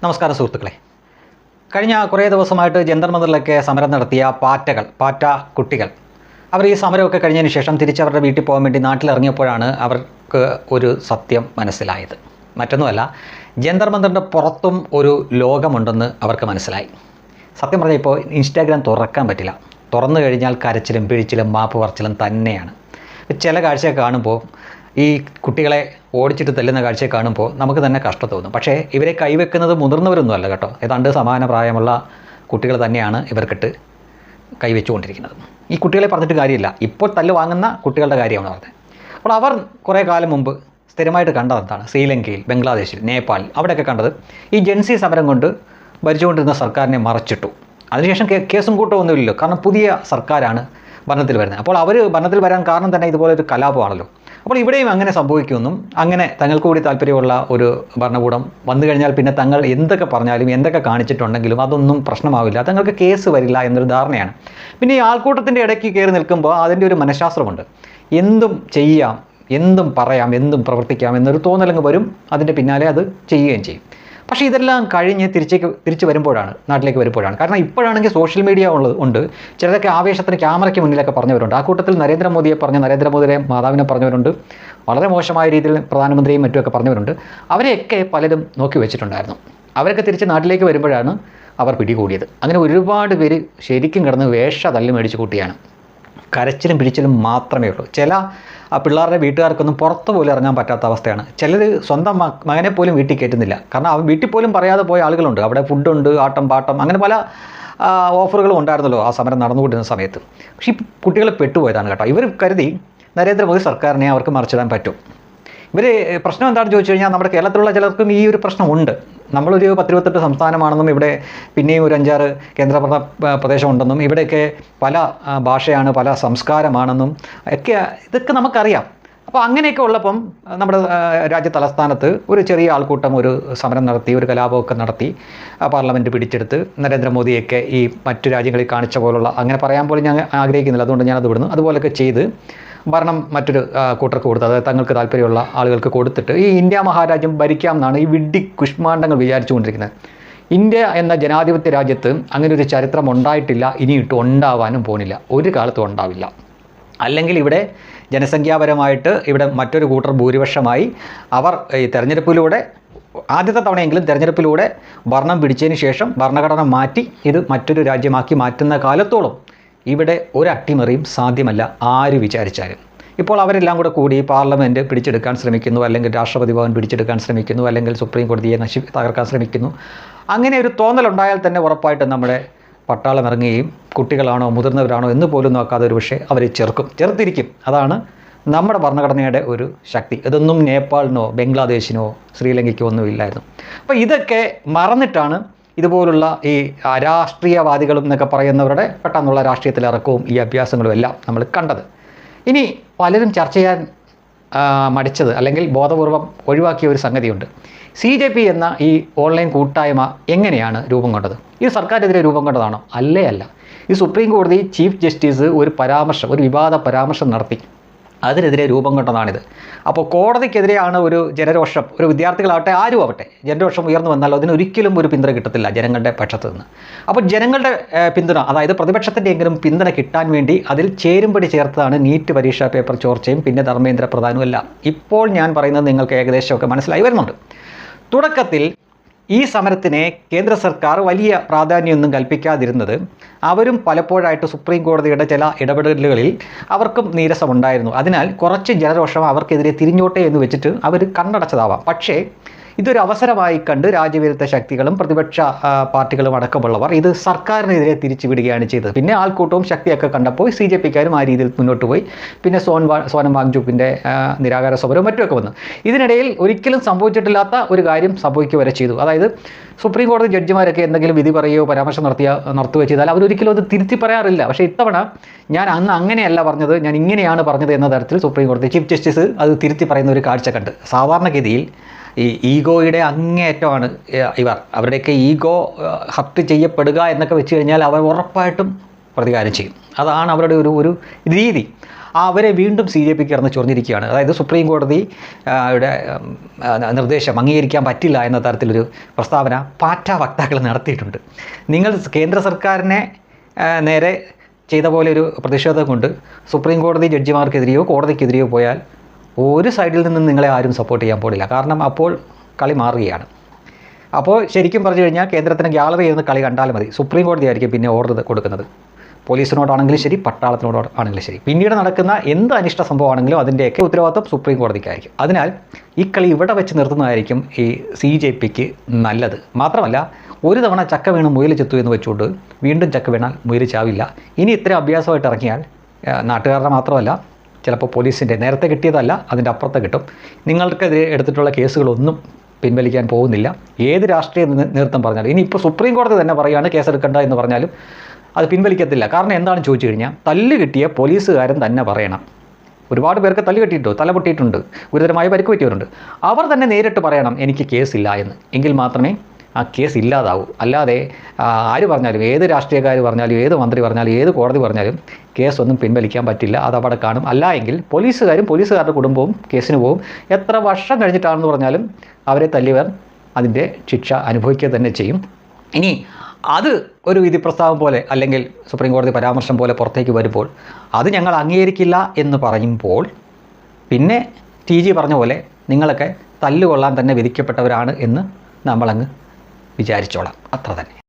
നമസ്കാരം സുഹൃത്തുക്കളെ. കഴിഞ്ഞ കുറേ ദിവസമായിട്ട് ജന്തർ മന്ദിറിലൊക്കെ സമരം നടത്തിയ പാറ്റ കുട്ടികൾ അവർ ഈ സമരമൊക്കെ കഴിഞ്ഞതിന് ശേഷം തിരിച്ചവരുടെ വീട്ടിൽ പോകാൻ വേണ്ടി നാട്ടിലിറങ്ങിയപ്പോഴാണ് അവർക്ക് ഒരു സത്യം മനസ്സിലായത്. മറ്റൊന്നുമല്ല, ജന്തർ മന്ദിറിൻ്റെ പുറത്തും ഒരു ലോകമുണ്ടെന്ന് അവർക്ക് മനസ്സിലായി. സത്യം പറഞ്ഞാൽ ഇപ്പോൾ ഇൻസ്റ്റാഗ്രാം തുറക്കാൻ പറ്റില്ല. തുറന്നു കഴിഞ്ഞാൽ കരച്ചിലും പിഴിച്ചിലും മാപ്പ് പറച്ചിലും തന്നെയാണ്. ചില കാഴ്ചയൊക്കെ കാണുമ്പോൾ ഈ കുട്ടികളെ ഓടിച്ചിട്ട് തല്ലുന്ന കാഴ്ചയെ കാണുമ്പോൾ നമുക്ക് തന്നെ കഷ്ടം തോന്നും. പക്ഷേ ഇവരെ കൈവെക്കുന്നത് മുതിർന്നവരൊന്നും അല്ല കേട്ടോ. ഏതാണ്ട് സമാന പ്രായമുള്ള കുട്ടികൾ തന്നെയാണ് ഇവർക്കിട്ട് കൈവച്ചുകൊണ്ടിരിക്കുന്നത്. ഈ കുട്ടികളെ പറഞ്ഞിട്ട് കാര്യമില്ല, ഇപ്പോൾ തല്ല് വാങ്ങുന്ന കുട്ടികളുടെ കാര്യമാണ് പറഞ്ഞത്. അപ്പോൾ അവർ കുറേ കാലം മുമ്പ് സ്ഥിരമായിട്ട് കണ്ടത് എന്താണ്? ശ്രീലങ്കയിൽ, ബംഗ്ലാദേശിൽ, നേപ്പാളിൽ അവിടെയൊക്കെ കണ്ടത് ഈ ജൻസി സമരം കൊണ്ട് ഭരിച്ചുകൊണ്ടിരുന്ന സർക്കാരിനെ മറച്ചിട്ടു. അതിനുശേഷം കേസും കൂട്ടമൊന്നുമില്ലല്ലോ, കാരണം പുതിയ സർക്കാരാണ് ഭരണത്തിൽ വരുന്നത്. അപ്പോൾ അവർ ഭരണത്തിൽ വരാൻ കാരണം തന്നെ ഇതുപോലൊരു കലാപമാണല്ലോ. അപ്പോൾ ഇവിടെയും അങ്ങനെ സംഭവിക്കുമെന്നും, അങ്ങനെ തങ്ങൾക്ക് കൂടി താല്പര്യമുള്ള ഒരു ഭരണകൂടം വന്നു കഴിഞ്ഞാൽ പിന്നെ തങ്ങൾ എന്തൊക്കെ പറഞ്ഞാലും എന്തൊക്കെ കാണിച്ചിട്ടുണ്ടെങ്കിലും അതൊന്നും പ്രശ്നമാവില്ല, തങ്ങൾക്ക് കേസ് വരില്ല എന്നൊരു ധാരണയാണ്. പിന്നെ ഈ ആൾക്കൂട്ടത്തിൻ്റെ ഇടയ്ക്ക് കയറി നിൽക്കുമ്പോൾ അതിൻ്റെ ഒരു മനഃശാസ്ത്രമുണ്ട്. എന്തും ചെയ്യാം, എന്തും പറയാം, എന്തും പ്രവർത്തിക്കാം എന്നൊരു തോന്നലങ്ങ് വരും. അതിൻ്റെ പിന്നാലെ അത് ചെയ്യുകയും ചെയ്യും. പക്ഷേ ഇതെല്ലാം കഴിഞ്ഞ് തിരിച്ച് വരുമ്പോഴാണ്, നാട്ടിലേക്ക് വരുമ്പോഴാണ്. കാരണം ഇപ്പോഴാണെങ്കിൽ സോഷ്യൽ മീഡിയ ഉണ്ട്. ചിലരൊക്കെ ആവേശത്തിന് ക്യാമറയ്ക്ക് മുന്നിലൊക്കെ പറഞ്ഞവരുണ്ട്. ആ കൂട്ടത്തിൽ നരേന്ദ്രമോദിയെ നരേന്ദ്രമോദിയുടെ മാതാവിനെ പറഞ്ഞവരുണ്ട്. വളരെ മോശമായ രീതിയിൽ പ്രധാനമന്ത്രിയും മറ്റുമൊക്കെ പറഞ്ഞവരുണ്ട്. അവരെയൊക്കെ പലരും നോക്കി വെച്ചിട്ടുണ്ടായിരുന്നു. അവരൊക്കെ തിരിച്ച് നാട്ടിലേക്ക് വരുമ്പോഴാണ് അവർ പിടികൂടിയത്. അങ്ങനെ ഒരുപാട് പേര് ശരിക്കും കിടന്ന് തല്ല് മേടിച്ച് കൂട്ടിയാണ്. കരച്ചിലും പിടിച്ചിലും മാത്രമേ ഉള്ളൂ. ചില പിള്ളേരുടെ വീട്ടുകാർക്കൊന്നും പുറത്ത് പോലും ഇറങ്ങാൻ പറ്റാത്ത അവസ്ഥയാണ്. ചിലർ സ്വന്തം മകനെ പോലും വീട്ടിൽ കയറ്റുന്നില്ല. കാരണം അവൻ വീട്ടിൽ പോലും പറയാതെ പോയ ആളുകളുണ്ട്. അവിടെ ഫുഡുണ്ട്, ആട്ടം പാട്ടം, അങ്ങനെ പല ഓഫറുകളും ഉണ്ടായിരുന്നല്ലോ ആ സമരം നടന്നുകൊണ്ടിരുന്ന സമയത്ത്. പക്ഷേ ഈ കുട്ടികൾ പെട്ടുപോയതാണ് കേട്ടോ. ഇവർ കരുതി നരേന്ദ്രമോദി സർക്കാരിനെ അവർക്ക് മറിച്ചിടാൻ പറ്റും. പ്രശ്നം എന്താണെന്ന് ചോദിച്ചു കഴിഞ്ഞാൽ, നമ്മുടെ കേരളത്തിലുള്ള ചിലർക്കും ഈ ഒരു പ്രശ്നമുണ്ട്. നമ്മളൊരു 10-28 സംസ്ഥാനമാണെന്നും ഇവിടെ പിന്നെയും ഒരു 5-6 കേന്ദ്രഭരണ പ്രദേശമുണ്ടെന്നും ഇവിടെയൊക്കെ പല ഭാഷയാണ്, പല സംസ്കാരമാണെന്നും ഇതൊക്കെ നമുക്കറിയാം. അപ്പോൾ അങ്ങനെയൊക്കെ ഉള്ളപ്പം നമ്മുടെ രാജ്യ തലസ്ഥാനത്ത് ഒരു ചെറിയ ആൾക്കൂട്ടം ഒരു സമരം നടത്തി, ഒരു കലാപമൊക്കെ നടത്തി, പാർലമെൻറ്റ് പിടിച്ചെടുത്ത് നരേന്ദ്രമോദിയൊക്കെ ഈ മറ്റു രാജ്യങ്ങളിൽ കാണിച്ച പോലുള്ള, അങ്ങനെ പറയാൻ പോലും ഞാൻ ആഗ്രഹിക്കുന്നില്ല, അതുകൊണ്ട് ഞാനത് വിടുന്നു, അതുപോലെയൊക്കെ ചെയ്ത് ഭരണം മറ്റൊരു കൂട്ടർക്ക് കൊടുത്ത്, അതായത് തങ്ങൾക്ക് താല്പര്യമുള്ള ആളുകൾക്ക് കൊടുത്തിട്ട് ഈ ഇന്ത്യ മഹാരാജ്യം ഭരിക്കാം എന്നാണ് ഈ വിഡ്ഢി കുഷ്മാണ്ഡങ്ങൾ വിചാരിച്ചുകൊണ്ടിരിക്കുന്നത്. ഇന്ത്യ എന്ന ജനാധിപത്യ രാജ്യത്ത് അങ്ങനെ ഒരു ചരിത്രം ഉണ്ടായിട്ടില്ല, ഇനിയിട്ട് ഉണ്ടാവാനും പോകുന്നില്ല, ഒരു കാലത്തും ഉണ്ടാവില്ല. അല്ലെങ്കിൽ ഇവിടെ ജനസംഖ്യാപരമായിട്ട് ഇവിടെ മറ്റൊരു കൂട്ടർ ഭൂരിപക്ഷമായി അവർ ഈ തെരഞ്ഞെടുപ്പിലൂടെ, ആദ്യത്തെ തവണയെങ്കിലും തെരഞ്ഞെടുപ്പിലൂടെ ഭരണം പിടിച്ചതിന് ശേഷം ഭരണഘടന മാറ്റി ഇത് മറ്റൊരു രാജ്യമാക്കി മാറ്റുന്ന കാലത്തോളം ഇവിടെ ഒരു അട്ടിമറിയും സാധ്യമല്ല, ആര് വിചാരിച്ചാലും. ഇപ്പോൾ അവരെല്ലാം കൂടി പാർലമെൻറ്റ് പിടിച്ചെടുക്കാൻ ശ്രമിക്കുന്നു, അല്ലെങ്കിൽ രാഷ്ട്രപതി ഭവൻ പിടിച്ചെടുക്കാൻ ശ്രമിക്കുന്നു, അല്ലെങ്കിൽ സുപ്രീം കോടതിയെ തകർക്കാൻ ശ്രമിക്കുന്നു. അങ്ങനെ ഒരു തോന്നലുണ്ടായാൽ തന്നെ ഉറപ്പായിട്ടും നമ്മുടെ പട്ടാളം ഇറങ്ങുകയും കുട്ടികളാണോ മുതിർന്നവരാണോ എന്ന് പോലും നോക്കാതെ ഒരു പക്ഷേ അവരെ ചെറുത്തിരിക്കും. അതാണ് നമ്മുടെ ഭരണഘടനയുടെ ഒരു ശക്തി. ഇതൊന്നും നേപ്പാളിനോ ബംഗ്ലാദേശിനോ ശ്രീലങ്കയ്ക്കോ ഒന്നും ഇല്ലായിരുന്നു. അപ്പോൾ ഇതൊക്കെ മറന്നിട്ടാണ് ഇതുപോലുള്ള ഈ രാഷ്ട്രീയവാദികളും എന്നൊക്കെ പറയുന്നവരുടെ പെട്ടെന്നുള്ള രാഷ്ട്രീയത്തിലിറക്കവും ഈ അഭ്യാസങ്ങളും എല്ലാം നമ്മൾ കണ്ടത്. ഇനി പലരും ചർച്ച ചെയ്യാൻ മടിച്ചത് അല്ലെങ്കിൽ ബോധപൂർവം ഒഴിവാക്കിയ ഒരു സംഗതിയുണ്ട്. CJP എന്ന ഈ ഓൺലൈൻ കൂട്ടായ്മ എങ്ങനെയാണ് രൂപം കൊണ്ടത്? ഇത് സർക്കാരിനെതിരെ രൂപം കൊണ്ടതാണോ? അല്ല. ഈ സുപ്രീം കോടതി ചീഫ് ജസ്റ്റിസ് ഒരു വിവാദ പരാമർശം നടത്തി, അതിനെതിരെ രൂപം കൊണ്ടതാണിത്. അപ്പോൾ കോടതിക്കെതിരെയാണ് ഒരു ജനരോഷം, ഒരു വിദ്യാർത്ഥികളാവട്ടെ ആരും ആവട്ടെ, ജനരോഷം ഉയർന്നു വന്നാൽ അതിനൊരിക്കലും ഒരു പിന്തുണ കിട്ടത്തില്ല ജനങ്ങളുടെ പക്ഷത്ത് നിന്ന്. അപ്പോൾ ജനങ്ങളുടെ പിന്തുണ, അതായത് പ്രതിപക്ഷത്തിൻ്റെയെങ്കിലും പിന്തുണ കിട്ടാൻ വേണ്ടി അതിൽ ചേരുംപടി ചേർത്തതാണ് നീറ്റ് പരീക്ഷാ പേപ്പർ ചോർച്ചയും പിന്നെ ധർമ്മേന്ദ്ര പ്രധാനവും എല്ലാം. ഇപ്പോൾ ഞാൻ പറയുന്നത് നിങ്ങൾക്ക് ഏകദേശമൊക്കെ മനസ്സിലായി വരുന്നുണ്ട്. തുടക്കത്തിൽ ഈ സമരത്തിനെ കേന്ദ്ര സർക്കാർ വലിയ പ്രാധാന്യമൊന്നും കൽപ്പിക്കാതിരുന്നത് അവരും പലപ്പോഴായിട്ട് സുപ്രീം കോടതിയുടെ ചില ഇടപെടലുകളിൽ അവർക്കും നീരസമുണ്ടായിരുന്നു. അതിനാൽ കുറച്ച് ജനരോഷം അവർക്കെതിരെ തിരിഞ്ഞോട്ടെ എന്ന് വെച്ചിട്ട് അവർ കണ്ണടച്ചതാവാം. പക്ഷേ ഇതൊരു അവസരമായി കണ്ട് രാജ്യവിരുദ്ധ ശക്തികളും പ്രതിപക്ഷ പാർട്ടികളും അടക്കമുള്ളവർ ഇത് സർക്കാരിനെതിരെ തിരിച്ചുവിടുകയാണ് ചെയ്തത്. പിന്നെ ആൾക്കൂട്ടവും ശക്തിയൊക്കെ കണ്ടപ്പോൾ CJPക്കാരും ആ രീതിയിൽ മുന്നോട്ട് പോയി. പിന്നെ സോനം വാങ്ചുക്കിൻ്റെ നിരാകാര സമരവും മറ്റുമൊക്കെ വന്നു. ഇതിനിടയിൽ ഒരിക്കലും സംഭവിച്ചിട്ടില്ലാത്ത ഒരു കാര്യം സംഭവിക്കുക വരെ ചെയ്തു. അതായത് സുപ്രീം കോടതി ജഡ്ജിമാരൊക്കെ എന്തെങ്കിലും വിധി പറയുകയോ പരാമർശം നടത്തുകയോ ചെയ്താൽ അവരൊരിക്കലും അത് തിരുത്തി പറയാറില്ല. പക്ഷേ ഇത്തവണ ഞാൻ അന്ന് അങ്ങനെയല്ല പറഞ്ഞത്, ഞാൻ ഇങ്ങനെയാണ് പറഞ്ഞത് എന്ന തരത്തിൽ സുപ്രീം കോടതി ചീഫ് ജസ്റ്റിസ് അത് തിരുത്തി പറയുന്ന ഒരു കാഴ്ച കണ്ട്. സാധാരണഗതിയിൽ ഈ ഈഗോയുടെ അങ്ങേയറ്റമാണ് അവരുടെയൊക്കെ ഈഗോ ഹർട്ട് ചെയ്യപ്പെടുക എന്നൊക്കെ വെച്ച് കഴിഞ്ഞാൽ അവർ ഉറപ്പായിട്ടും പ്രതികാരം ചെയ്യും. അതാണ് അവരുടെ ഒരു രീതി. അവരെ വീണ്ടും CJP കിടന്ന് ചൊറിഞ്ഞിരിക്കുകയാണ്. അതായത് സുപ്രീം കോടതി യുടെ നിർദ്ദേശം അംഗീകരിക്കാൻ പറ്റില്ല എന്ന തരത്തിലൊരു പ്രസ്താവന പാറ്റ വക്താക്കൾ നടത്തിയിട്ടുണ്ട്. നിങ്ങൾ കേന്ദ്ര സർക്കാരിനെ നേരെ ചെയ്ത പോലെ ഒരു പ്രതിഷേധം കൊണ്ട് സുപ്രീം കോടതി ജഡ്ജിമാർക്കെതിരെയോ കോടതിക്കെതിരെയോ പോയാൽ ഒരു സൈഡിൽ നിന്നും നിങ്ങളെ ആരും സപ്പോർട്ട് ചെയ്യാൻ പോടില്ല. കാരണം അപ്പോൾ കളി മാറുകയാണ്. അപ്പോൾ ശരിക്കും പറഞ്ഞു കഴിഞ്ഞാൽ കേന്ദ്രത്തിന് ഗ്യാലറി ചെയ്യുന്ന കളി കണ്ടാൽ മതി. സുപ്രീം കോടതി ആയിരിക്കും പിന്നെ ഓർഡർ കൊടുക്കുന്നത്. പോലീസിനോടാണെങ്കിലും ശരി, പട്ടാളത്തിനോടാണെങ്കിലും ശരി. പിന്നീട് നടക്കുന്ന എന്ത് അനിഷ്ട സംഭവമാണെങ്കിലും അതിൻ്റെയൊക്കെ ഉത്തരവാദിത്വം സുപ്രീം കോടതിക്കായിരിക്കും. അതിനാൽ ഈ കളി ഇവിടെ വെച്ച് നിർത്തുന്നതായിരിക്കും ഈ CJPക്ക് നല്ലത്. മാത്രമല്ല, ഒരു തവണ ചക്ക വീണ് മുയൽ ചെത്തു എന്ന് വെച്ചുകൊണ്ട് വീണ്ടും ചക്ക വീണാൽ മുയൽ ചാവില്ല. ഇനി ഇത്രയും അഭ്യാസമായിട്ട് ഇറങ്ങിയാൽ നാട്ടുകാരുടെ മാത്രമല്ല, ചിലപ്പോൾ പോലീസിൻ്റെ നേരത്തെ കിട്ടിയതല്ല അതിൻ്റെ അപ്പുറത്ത് കിട്ടും. നിങ്ങൾക്കെതിരെ എടുത്തിട്ടുള്ള കേസുകളൊന്നും പിൻവലിക്കാൻ പോകുന്നില്ല. ഏത് രാഷ്ട്രീയ നേതൃത്വം പറഞ്ഞാലും, ഇനിയിപ്പോൾ സുപ്രീം കോടതി തന്നെ പറയുകയാണ് കേസെടുക്കണ്ട എന്ന് പറഞ്ഞാലും അത് പിൻവലിക്കത്തില്ല. കാരണം എന്താണെന്ന് ചോദിച്ചു കഴിഞ്ഞാൽ, തല്ല് കിട്ടിയ പോലീസുകാരൻ തന്നെ പറയണം. ഒരുപാട് പേർക്ക് തല്ല് കിട്ടിയിട്ടുണ്ട്, തല പൊട്ടിയിട്ടുണ്ട്, ഗുരുതരമായ പരിക്ക് പറ്റിയവരുണ്ട്. അവർ തന്നെ നേരിട്ട് പറയണം എനിക്ക് കേസില്ല എന്ന്. എങ്കിൽ മാത്രമേ ആ കേസ് ഇല്ലാതാവൂ. അല്ലാതെ ആര് പറഞ്ഞാലും, ഏത് രാഷ്ട്രീയക്കാർ പറഞ്ഞാലും, ഏത് മന്ത്രി പറഞ്ഞാലും, ഏത് കോടതി പറഞ്ഞാലും കേസൊന്നും പിൻവലിക്കാൻ പറ്റില്ല. അത് അവിടെ കാണും. അല്ല എങ്കിൽ പോലീസുകാരും പോലീസുകാരുടെ കുടുംബവും കേസിന് പോകും. എത്ര വർഷം കഴിഞ്ഞിട്ടാണെന്ന് പറഞ്ഞാലും അവരെ തല്ലിയവർ അതിൻ്റെ ശിക്ഷ അനുഭവിക്കുക തന്നെ ചെയ്യും. ഇനി അത് ഒരു വിധി പ്രസ്താവം പോലെ അല്ലെങ്കിൽ സുപ്രീം കോടതി പരാമർശം പോലെ പുറത്തേക്ക് വരുമ്പോൾ അത് ഞങ്ങൾ അംഗീകരിക്കില്ല എന്ന് പറയുമ്പോൾ പിന്നെ TG പറഞ്ഞ പോലെ നിങ്ങളൊക്കെ തല്ലുകൊള്ളാൻ തന്നെ വിധിക്കപ്പെട്ടവരാണ് എന്ന് നമ്മളങ്ങ് വിചാരിച്ചോളാം. അത്ര തന്നെ.